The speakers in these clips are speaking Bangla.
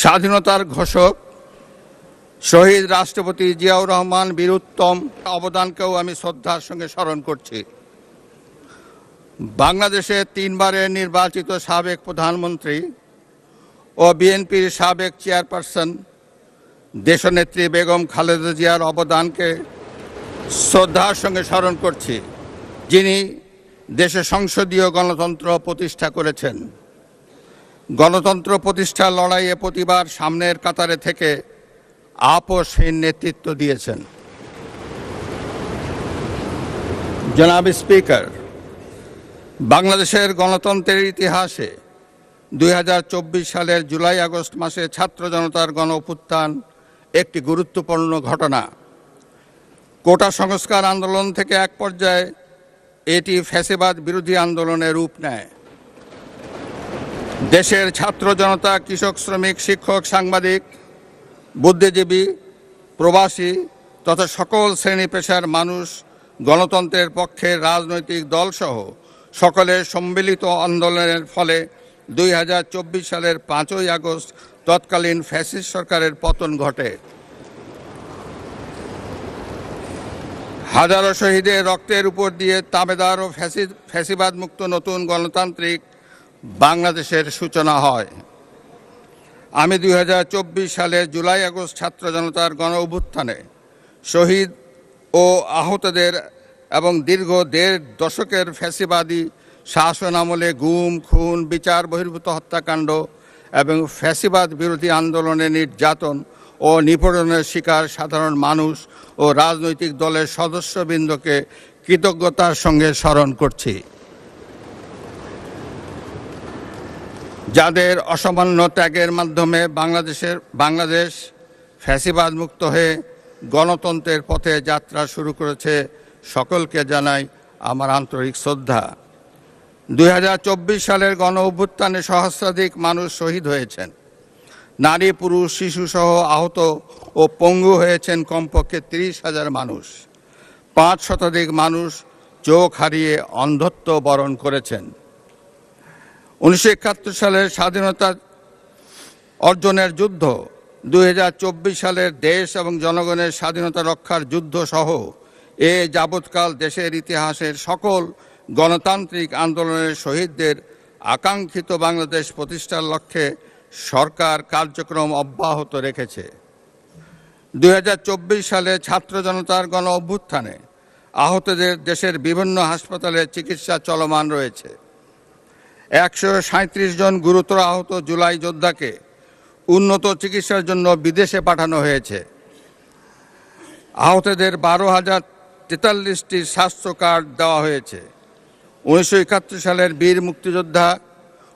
স্বাধীনতার ঘোষক শহীদ রাষ্ট্রপতি জিয়াউর রহমান বীরুত্তম অবদানকেও আমি শ্রদ্ধার সঙ্গে স্মরণ করছি। বাংলাদেশের 3 বারের নির্বাচিত সাবেক প্রধানমন্ত্রী ও বিএনপির সাবেক চেয়ারপারসন দেশনেত্রী বেগম খালেদা জিয়ার অবদানকে শ্রদ্ধার সঙ্গে স্মরণ করছি, যিনি দেশে সংসদীয় গণতন্ত্র প্রতিষ্ঠা করেছেন। গণতন্ত্র প্রতিষ্ঠার লড়াইয়ে প্রতিবার সামনের কাতারে থেকে আপোষহীন নেতৃত্ব দিয়েছেন। জনাব স্পিকার, বাংলাদেশের গণতন্ত্রের ইতিহাসে 2024 সালের জুলাই আগস্ট মাসে ছাত্র জনতার গণ অভ্যুত্থান একটি গুরুত্বপূর্ণ ঘটনা। কোটা সংস্কার আন্দোলন থেকে এক পর্যায়ে এটি ফ্যাসিবাদ বিরোধী আন্দোলনের রূপ নেয়। দেশের ছাত্র জনতা, কৃষক, শ্রমিক, শিক্ষক, সাংবাদিক, বুদ্ধিজীবী, প্রবাসী তথা সকল শ্রেণী পেশার মানুষ গণতন্ত্রের পক্ষে রাজনৈতিক দলসহ সকলের সম্মিলিত আন্দোলনের ফলে 2024 সালের 5ই আগস্ট তৎকালীন ফ্যাসিস্ট সরকারের পতন ঘটে। হাজারো শহীদের রক্তের উপর দিয়ে তাবেদার ও ফ্যাসিবাদ মুক্ত নতুন গণতান্ত্রিক বাংলাদেশের সূচনা হয়। আমি 2024 সালের জুলাই আগস্ট ছাত্র জনতার গণ অভ্যুত্থানে শহীদ ও আহতদের এবং দীর্ঘ 1.5 দশকের ফ্যাসিবাদী শাসন আমলে গুম, খুন, বিচার বহির্ভূত হত্যাকাণ্ড এবং ফ্যাসিবাদ বিরোধী আন্দোলনে নির্যাতন ও নিপীড়নের শিকার সাধারণ মানুষ ও রাজনৈতিক দলের সদস্যবৃন্দকে কৃতজ্ঞতার সঙ্গে স্মরণ করছি, যাদের অসামান্য ত্যাগের মাধ্যমে বাংলাদেশ ফ্যাসিবাদ মুক্ত হয়ে গণতন্ত্রের পথে যাত্রা শুরু করেছে। সকলকে জানাই আমার আন্তরিক শ্রদ্ধা। 2024 সালের গণ অভ্যুত্থানে সহস্রাধিক মানুষ শহীদ হয়েছেন। নারী, পুরুষ, শিশুসহ আহত ও পঙ্গু হয়েছেন কমপক্ষে 30,000 মানুষ। 5 শতাধিক মানুষ চোখ হারিয়ে অন্ধত্ব বরণ করেছেন। 1971 সালের স্বাধীনতা অর্জনের যুদ্ধ, 2024 সালের দেশ এবং জনগণের স্বাধীনতা রক্ষার যুদ্ধ সহ যাবৎকাল দেশের ইতিহাসের সকল গণতান্ত্রিক আন্দোলনের শহীদদের আকাঙ্ক্ষিত বাংলাদেশ প্রতিষ্ঠার লক্ষ্যে সরকার কার্যক্রম অব্যাহত রেখেছে। 2024 সালে ছাত্র জনতার গণ অভ্যুত্থানে আহতদের দেশের বিভিন্ন হাসপাতালে চিকিৎসা চলমান রয়েছে। 137 জন গুরুতর আহত জুলাই যোদ্ধাকে উন্নত চিকিৎসার জন্য বিদেশে পাঠানো হয়েছে। আহতদের 12,043টি স্বাস্থ্য কার্ড দেওয়া হয়েছে। 1971 সালের বীর মুক্তিযোদ্ধা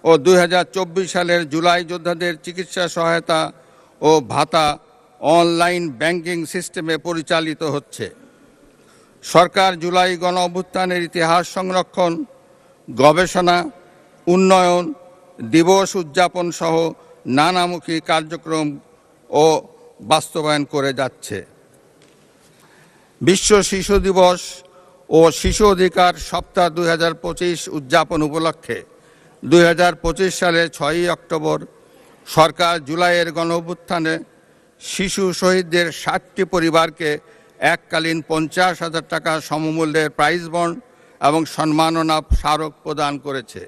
ও 2024 সালের জুলাই যোদ্ধাদের চিকিৎসা সহায়তা ও ভাতা অনলাইন ব্যাংকিং সিস্টেমে পরিচালিত হচ্ছে। সরকার জুলাই গণ অভ্যুত্থানের ইতিহাস সংরক্ষণ, গবেষণা, উন্নয়ন, দিবস উদযাপন সহ নানামুখী কার্যক্রম ও বাস্তবায়ন করে যাচ্ছে। বিশ্ব শিশু দিবস ও শিশু অধিকার সপ্তাহ 2025 উদযাপন উপলক্ষে 2025 সালের 6ই অক্টোবর সরকার জুলাইয়ের গণ অভ্যুত্থানে শিশু শহীদদের 60টি পরিবারকে এককালীন 50,000 টাকা সমমূল্যের প্রাইজ বন্ড এবং সম্মাননা স্মারক প্রদান করেছে।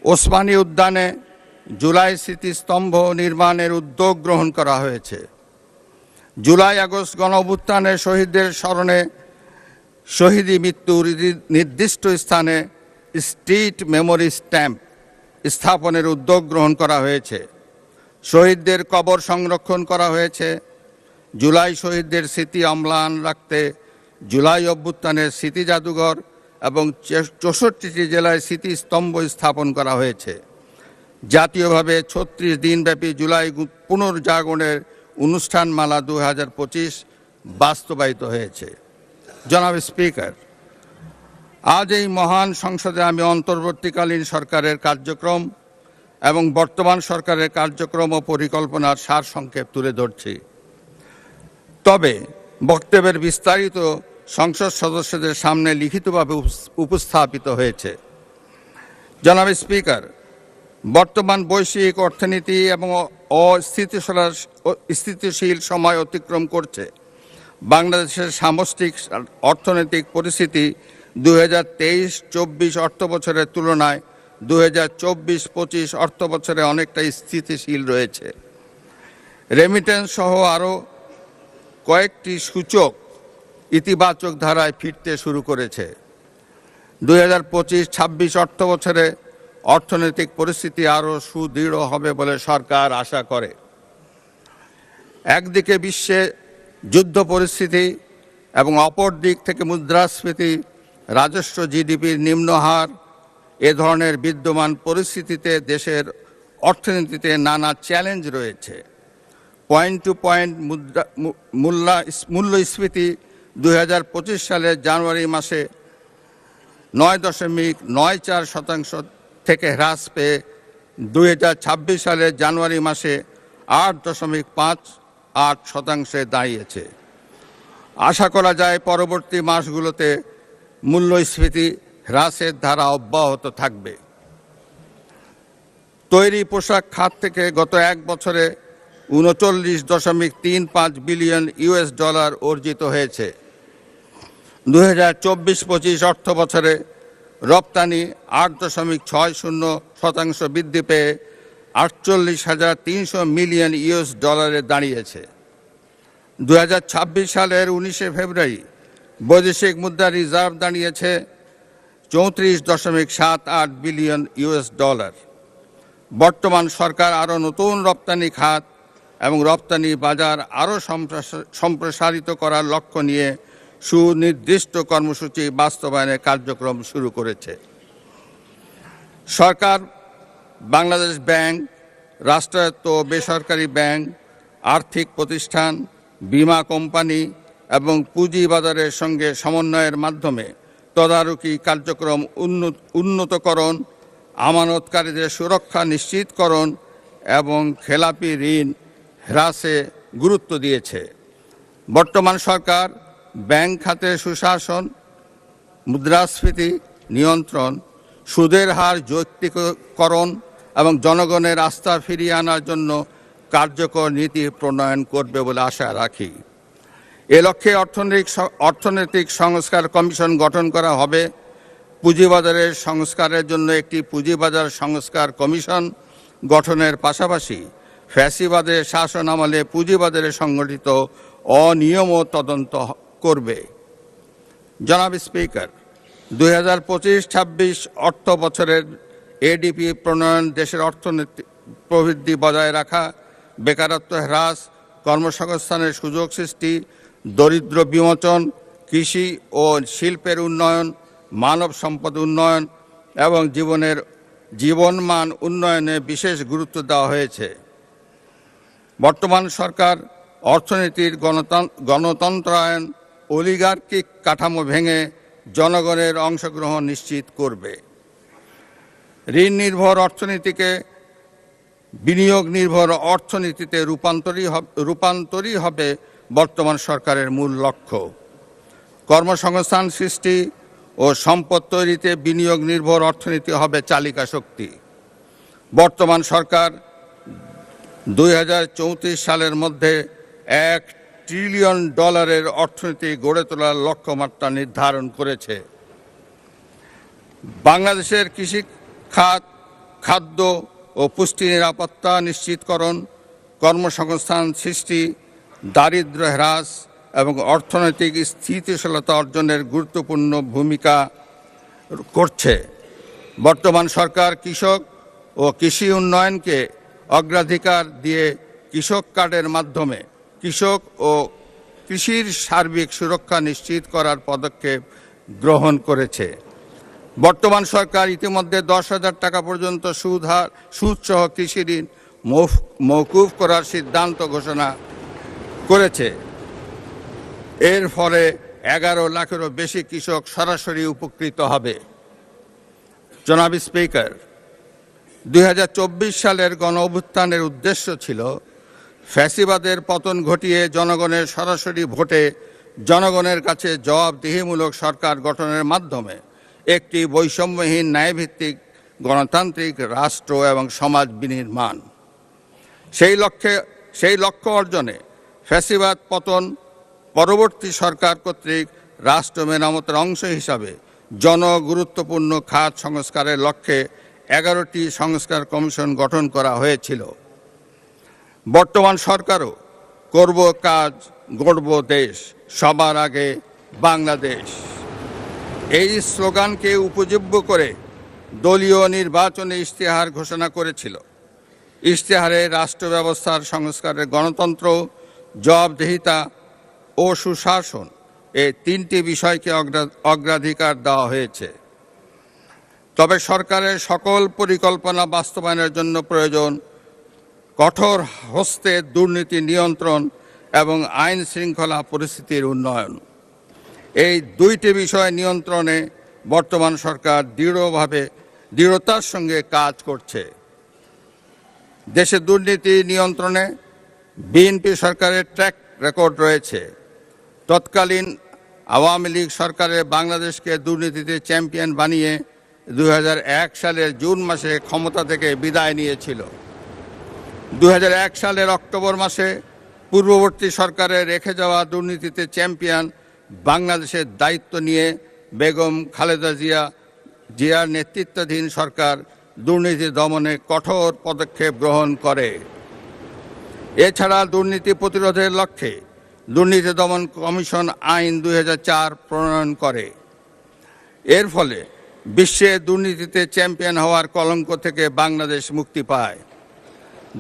ওসমানী উদ্যানে জুলাই স্মৃতিস্তম্ভ নির্মাণের উদ্যোগ গ্রহণ করা হয়েছে। জুলাই আগস্ট গণ অভ্যুত্থানে শহীদদের স্মরণে শহীদি মৃত্যুর নির্দিষ্ট স্থানে স্ট্রিট মেমোরি স্ট্যাম্প স্থাপনের উদ্যোগ গ্রহণ করা হয়েছে। শহীদদের কবর সংরক্ষণ করা হয়েছে। জুলাই শহীদদের স্মৃতি অম্লান রাখতে জুলাই অভ্যুত্থানের স্মৃতি জাদুঘর এবং 64টি জেলায় স্মৃতিস্তম্ভ স্থাপন করা হয়েছে। জাতীয়ভাবে 36 দিনব্যাপী জুলাই পুনর্জাগরণের অনুষ্ঠানমালা 2025 বাস্তবায়িত হয়েছে। জনাব স্পিকার, আজ এই মহান সংসদে আমি অন্তর্বর্তীকালীন সরকারের কার্যক্রম এবং বর্তমান সরকারের কার্যক্রম ও পরিকল্পনার সারসংক্ষেপ তুলে ধরছি। তবে বক্তব্যের বিস্তারিত সংসদ সদস্যদের সামনে লিখিতভাবে উপস্থাপিত হয়েছে। জনাব স্পিকার, বর্তমান বৈশ্বিক অর্থনীতি এবং স্থিতিশীল সময় অতিক্রম করছে। বাংলাদেশের সামষ্টিক অর্থনৈতিক পরিস্থিতি 2023-24 অর্থবছরের তুলনায় 2024-25 অর্থবছরে অনেকটা স্থিতিশীল রয়েছে। রেমিটেন্স সহ আরও কয়েকটি সূচক ইতিবাচক ধারায় ফিরতে শুরু করেছে। 2025-26 অর্থবছরে অর্থনৈতিক পরিস্থিতি আরও সুদৃঢ় হবে বলে সরকার আশা করে। একদিকে বিশ্বে যুদ্ধ পরিস্থিতি এবং অপর দিক থেকে মুদ্রাস্ফীতি, রাজস্ব জিডিপির নিম্ন হার, এ ধরনের বিদ্যমান পরিস্থিতিতে দেশের অর্থনীতিতে নানা চ্যালেঞ্জ রয়েছে। পয়েন্ট টু পয়েন্ট মূল্যস্ফীতি 2025 সালের জানুয়ারি মাসে 9.94% থেকে হ্রাস পেয়ে 2026 সালের জানুয়ারি মাসে 8.58% দাঁড়িয়েছে। আশা করা যায় পরবর্তী মাসগুলোতে মূল্যস্ফীতি হ্রাসের ধারা অব্যাহত থাকবে। তৈরি পোশাক খাত থেকে গত এক বছরে 39.35 বিলিয়ন ইউএস ডলার অর্জিত হয়েছে। 2024-25 অর্থ বছরে রপ্তানি 8.60% বৃদ্ধি পেয়ে 48,300 মিলিয়ন ইউএস ডলারে দাঁড়িয়েছে। 2026 সালের 19 ফেব্রুয়ারি বৈদেশিক মুদ্রা রিজার্ভ দাঁড়িয়েছে 34.78 বিলিয়ন ইউএস ডলার। বর্তমান সরকার আরও নতুন রপ্তানি খাত এবং রপ্তানি বাজার আরও সম্প্রসারিত করার লক্ষ্য নিয়ে সুনির্দিষ্ট কর্মসূচি বাস্তবায়নের কার্যক্রম শুরু করেছে। সরকার বাংলাদেশ ব্যাংক, রাষ্ট্রায়ত্ত বেসরকারি ব্যাংক, আর্থিক প্রতিষ্ঠান, বীমা কোম্পানি এবং পুঁজিবাজারের সঙ্গে সমন্বয়ের মাধ্যমে তদারকি কার্যক্রম উন্নতকরণ, আমানতকারীদের সুরক্ষা নিশ্চিতকরণ এবং খেলাপি ঋণ হ্রাসে গুরুত্ব দিয়েছে। বর্তমান সরকার ব্যাংক খাতে সুশাসন, মুদ্রাস্ফীতি নিয়ন্ত্রণ, সুদের হার যৌক্তিকরণ এবং জনগণের আস্থা ফিরিয়ে আনার জন্য কার্যকর নীতি প্রণয়ন করবে বলে আশা রাখি। এ লক্ষ্যে অর্থনৈতিক সংস্কার কমিশন গঠন করা হবে। পুঁজিবাজারের সংস্কারের জন্য একটি পুঁজিবাজার সংস্কার কমিশন গঠনের পাশাপাশি ফ্যাসিবাদের শাসনামলে পুঁজিবাজারে সংগঠিত অনিয়মও তদন্ত করবে। জনাব স্পিকার, 2025-26 অর্থ বছরের এডিপি প্রণয়ন দেশের অর্থনৈতিক প্রবৃদ্ধি বজায় রাখা, বেকারত্ব হ্রাস, কর্মসংস্থানের সুযোগ সৃষ্টি, দরিদ্র বিমোচন, কৃষি ও শিল্পের উন্নয়ন, মানব সম্পদ উন্নয়ন এবং জীবনমান উন্নয়নে বিশেষ গুরুত্ব দেওয়া হয়েছে। বর্তমান সরকার অর্থনীতির গণতন্ত্রায়ন, অলিগার্কিক কাঠামো ভেঙে জনগণের অংশগ্রহণ নিশ্চিত করবে। ঋণ নির্ভর অর্থনীতিকে বিনিয়োগ নির্ভর অর্থনীতিতে রূপান্তরই হবে বর্তমান সরকারের মূল লক্ষ্য। কর্মসংস্থান সৃষ্টি ও সম্পদ তৈরিতে বিনিয়োগ নির্ভর অর্থনীতি হবে চালিকা শক্তি। বর্তমান সরকার 2034 সালের মধ্যে $1 ট্রিলিয়ন অর্থনীতি গড়ে তোলার লক্ষ্যমাত্রা নির্ধারণ করেছে। বাংলাদেশের কৃষি খাত, খাদ্য ও পুষ্টি নিরাপত্তা নিশ্চিতকরণ, কর্মসংস্থান সৃষ্টি, দারিদ্র্য হ্রাস এবং অর্থনৈতিক স্থিতিশীলতা অর্জনের গুরুত্বপূর্ণ ভূমিকা করছে। বর্তমান সরকার কৃষক ও কৃষি উন্নয়নকে অগ্রাধিকার দিয়ে কৃষক কার্ডের মাধ্যমে কৃষক ও কৃষির সার্বিক সুরক্ষা নিশ্চিত করার পদক্ষেপ গ্রহণ করেছে। বর্তমান সরকার ইতিমধ্যে 10,000 টাকা পর্যন্ত সুদসহ কৃষি ঋণ মওকুফ করার সিদ্ধান্ত ঘোষণা করেছে। এর ফলে 11 লাখেরও বেশি কৃষক সরাসরি উপকৃত হবে। জনাব স্পিকার, 2024 সালের গণঅভ্যুত্থানের উদ্দেশ্য ছিল ফ্যাসিবাদের পতন ঘটিয়ে জনগণের সরাসরি ভোটে জনগণের কাছে জবাবদিহিমূলক সরকার গঠনের মাধ্যমে একটি বৈষম্যহীন ন্যায়ভিত্তিক গণতান্ত্রিক রাষ্ট্র এবং সমাজ বিনির্মাণ। সেই লক্ষ্য অর্জনে ফ্যাসিবাদ পতন পরবর্তী সরকার কর্তৃক রাষ্ট্র মেরামতের অংশ হিসাবে জনগুরুত্বপূর্ণ খাত সংস্কারের লক্ষ্যে 11টি সংস্কার কমিশন গঠন করা হয়েছিল। বর্তমান সরকারও করব কাজ, গড়ব দেশ, সবার আগে বাংলাদেশ, এই স্লোগানকে উপজীব্য করে দলীয় নির্বাচনে ইশতেহার ঘোষণা করেছিল। ইশতেহারে রাষ্ট্র ব্যবস্থার সংস্কারের গণতন্ত্র, জবাবদিহিতা ও সুশাসন এই 3টি বিষয়কে অগ্রাধিকার দেওয়া হয়েছে। তবে সরকারের সকল পরিকল্পনা বাস্তবায়নের জন্য প্রয়োজন কঠোর হস্তে দুর্নীতি নিয়ন্ত্রণ এবং আইন শৃঙ্খলা পরিস্থিতির উন্নয়ন। এই 2টি বিষয় নিয়ন্ত্রণে বর্তমান সরকার দৃঢ়তার সঙ্গে কাজ করছে। দেশে দুর্নীতি নিয়ন্ত্রণে বিএনপি সরকারের ট্র্যাক রেকর্ড রয়েছে। তৎকালীন আওয়ামী লীগ সরকারের বাংলাদেশকে দুর্নীতিতে চ্যাম্পিয়ন বানিয়ে 2001 সালের জুন মাসে ক্ষমতা থেকে বিদায় নিয়েছিল। 2001 সালের অক্টোবর মাসে পূর্ববর্তী সরকারের রেখে যাওয়া দুর্নীতিতে চ্যাম্পিয়ন বাংলাদেশের দায়িত্ব নিয়ে বেগম খালেদা জিয়ার নেতৃত্বাধীন সরকার দুর্নীতি দমনে কঠোর পদক্ষেপ গ্রহণ করে। এছাড়া দুর্নীতি প্রতিরোধের লক্ষ্যে দুর্নীতি দমন কমিশন আইন 2004 প্রণয়ন করে। এর ফলে বিশ্বে দুর্নীতিতে চ্যাম্পিয়ন হওয়ার কলঙ্ক থেকে বাংলাদেশ মুক্তি পায়।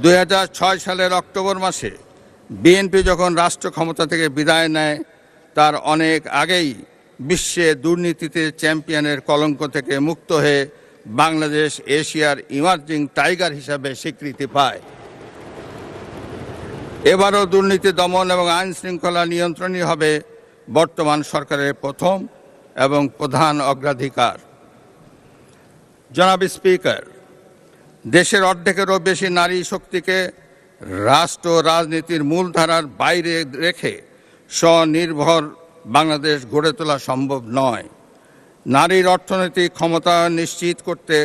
2006 সালের অক্টোবর মাসে বিএনপি যখন রাষ্ট্র ক্ষমতা থেকে বিদায় নেয়, তার অনেক আগেই বিশ্বে দুর্নীতিতে চ্যাম্পিয়নের কলঙ্ক থেকে মুক্ত হয়ে বাংলাদেশ এশিয়ার ইমার্জিং টাইগার হিসাবে স্বীকৃতি পায়। এবারও দুর্নীতি দমন এবং আইন শৃঙ্খলা নিয়ন্ত্রণই হবে বর্তমান সরকারের প্রথম এবং প্রধান অগ্রাধিকার। জনাব স্পিকার, দেশের অর্ধেকেরও বেশি নারী শক্তিকে রাষ্ট্র রাজনীতির মূলধারার বাইরে রেখে স্বনির্ভর বাংলাদেশ গড়ে তোলা সম্ভব নয়। নারীর অর্থনৈতিক ক্ষমতায়ন নিশ্চিত করতে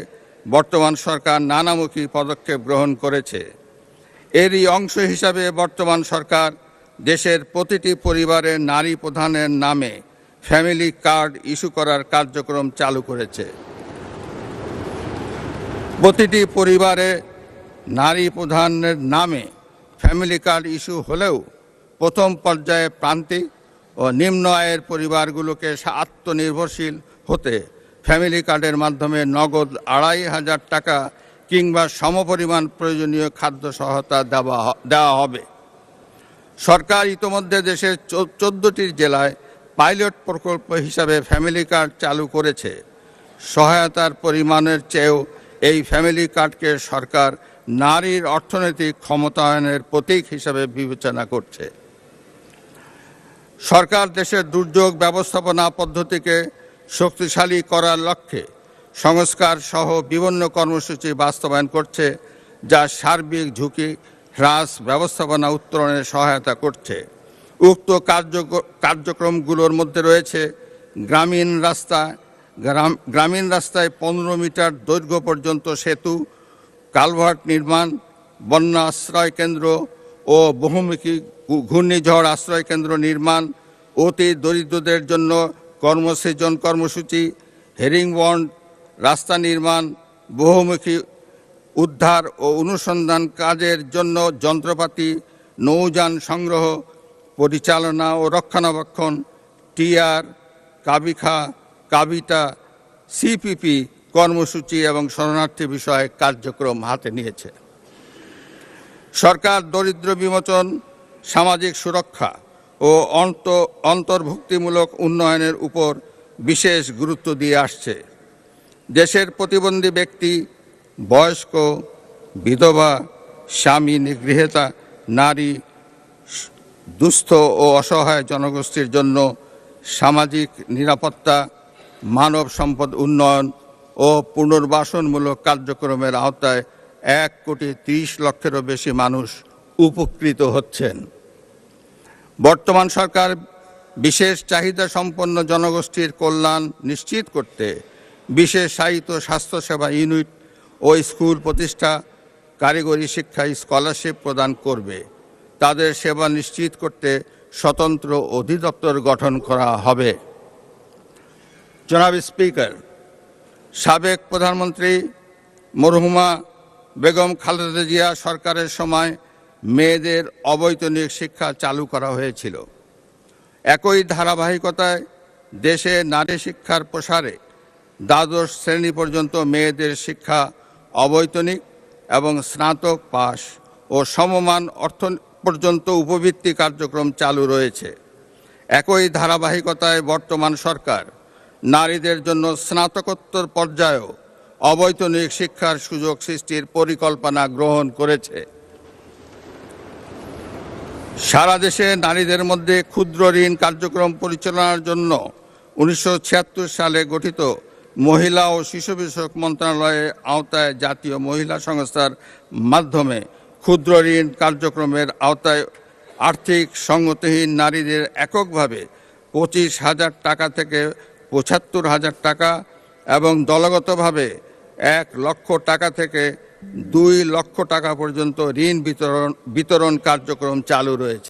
বর্তমান সরকার নানামুখী পদক্ষেপ গ্রহণ করেছে। এরই অংশ হিসাবে বর্তমান সরকার দেশের প্রতিটি পরিবারের নারী প্রধানের নামে ফ্যামিলি কার্ড ইস্যু করার কার্যক্রম চালু করেছে। প্রতিটি পরিবারে নারী প্রধানের নামে ফ্যামিলি কার্ড ইস্যু হলেও প্রথম পর্যায়ে প্রান্তিক ও নিম্ন আয়ের পরিবারগুলোকে আত্মনির্ভরশীল হতে ফ্যামিলি কার্ডের মাধ্যমে নগদ 2,500 টাকা কিংবা সমপরিমাণ প্রয়োজনীয় খাদ্য সহায়তা দেওয়া হবে। সরকার ইতোমধ্যে দেশের 14টি জেলায় পাইলট প্রকল্প হিসাবে ফ্যামিলি কার্ড চালু করেছে। সহায়তার পরিমাণের চেয়েও এই ফ্যামিলি কার্ডকে সরকার নারীর অর্থনৈতিক ক্ষমতায়নের প্রতীক হিসাবে বিবেচনা করছে। সরকার দেশের দুর্যোগ ব্যবস্থাপনা পদ্ধতিকে শক্তিশালী করার লক্ষ্যে সংস্কার সহ বিভিন্ন কর্মসূচি বাস্তবায়ন করছে, যা সার্বিক ঝুঁকি হ্রাস ব্যবস্থাপনা উত্তরণে সহায়তা করছে। উক্ত কার্যক্রমগুলোর মধ্যে রয়েছে গ্রামীণ রাস্তায় 15 মিটার দৈর্ঘ্য পর্যন্ত সেতু, কালভার্ট নির্মাণ, বন্যা আশ্রয় কেন্দ্র ও বহুমুখী ঘূর্ণিঝড় আশ্রয় কেন্দ্র নির্মাণ, অতি দরিদ্রদের জন্য কর্মসৃজন কর্মসূচি, হেরিংবন্ড রাস্তা নির্মাণ, বহুমুখী উদ্ধার ও অনুসন্ধান কাজের জন্য যন্ত্রপাতি, নৌযান সংগ্রহ, পরিচালনা ও রক্ষণাবেক্ষণ, টিআর, কাবিটা, সিপিপি কর্মসূচি এবং শরণার্থী বিষয়ে কার্যক্রম হাতে নিয়েছে। সরকার দরিদ্র বিমোচন, সামাজিক সুরক্ষা ও অন্তর্ভুক্তিমূলক উন্নয়নের উপর বিশেষ গুরুত্ব দিয়ে আসছে। দেশের প্রতিবন্ধী ব্যক্তি, বয়স্ক, বিধবা, স্বামী নিগৃহীতা নারী, দুস্থ ও অসহায় জনগোষ্ঠীর জন্য সামাজিক নিরাপত্তা, মানব সম্পদ উন্নয়ন ও পুনর্বাসনমূলক কার্যক্রমের আওতায় 1,30,00,000-এরও বেশি মানুষ উপকৃত হচ্ছেন। বর্তমান সরকার বিশেষ চাহিদা সম্পন্ন জনগোষ্ঠীর কল্যাণ নিশ্চিত করতে বিশেষায়িত স্বাস্থ্যসেবা ইউনিট ও স্কুল প্রতিষ্ঠা কারিগরি শিক্ষায় স্কলারশিপ প্রদান করবে। তাদের সেবা নিশ্চিত করতে স্বতন্ত্র অধিদপ্তর গঠন করা হবে। জনাব স্পিকার, সাবেক প্রধানমন্ত্রী মরহুমা বেগম খালেদা জিয়া সরকারের সময় মেয়েদের অবৈতনিক শিক্ষা চালু করা হয়েছিল। একই ধারাবাহিকতায় দেশে নারী শিক্ষার প্রসারে দ্বাদশ শ্রেণী পর্যন্ত মেয়েদের শিক্ষা অবৈতনিক এবং স্নাতক পাস ও সমমান অর্থ পর্যন্ত উপবৃত্তি কার্যক্রম চালু রয়েছে। একই ধারাবাহিকতায় বর্তমান সরকার নারীদের জন্য স্নাতকোত্তর পর্যায়েও অবৈতনিক শিক্ষার সুযোগ সৃষ্টির পরিকল্পনা গ্রহণ করেছে। সারা দেশে নারীদের মধ্যে ক্ষুদ্র ঋণ কার্যক্রম পরিচালনার জন্য 1976 সালে গঠিত মহিলা ও শিশু বিষয়ক মন্ত্রণালয়ের আওতায় জাতীয় মহিলা সংস্থার মাধ্যমে ক্ষুদ্র ঋণ কার্যক্রমের আওতায় আর্থিক সঙ্গতিহীন নারীদের এককভাবে 25,000 টাকা থেকে 75,000 টাকা এবং দলগতভাবে 1 লক্ষ টাকা থেকে 2 লক্ষ টাকা পর্যন্ত ঋণ বিতরণ কার্যক্রম চালু রয়েছে।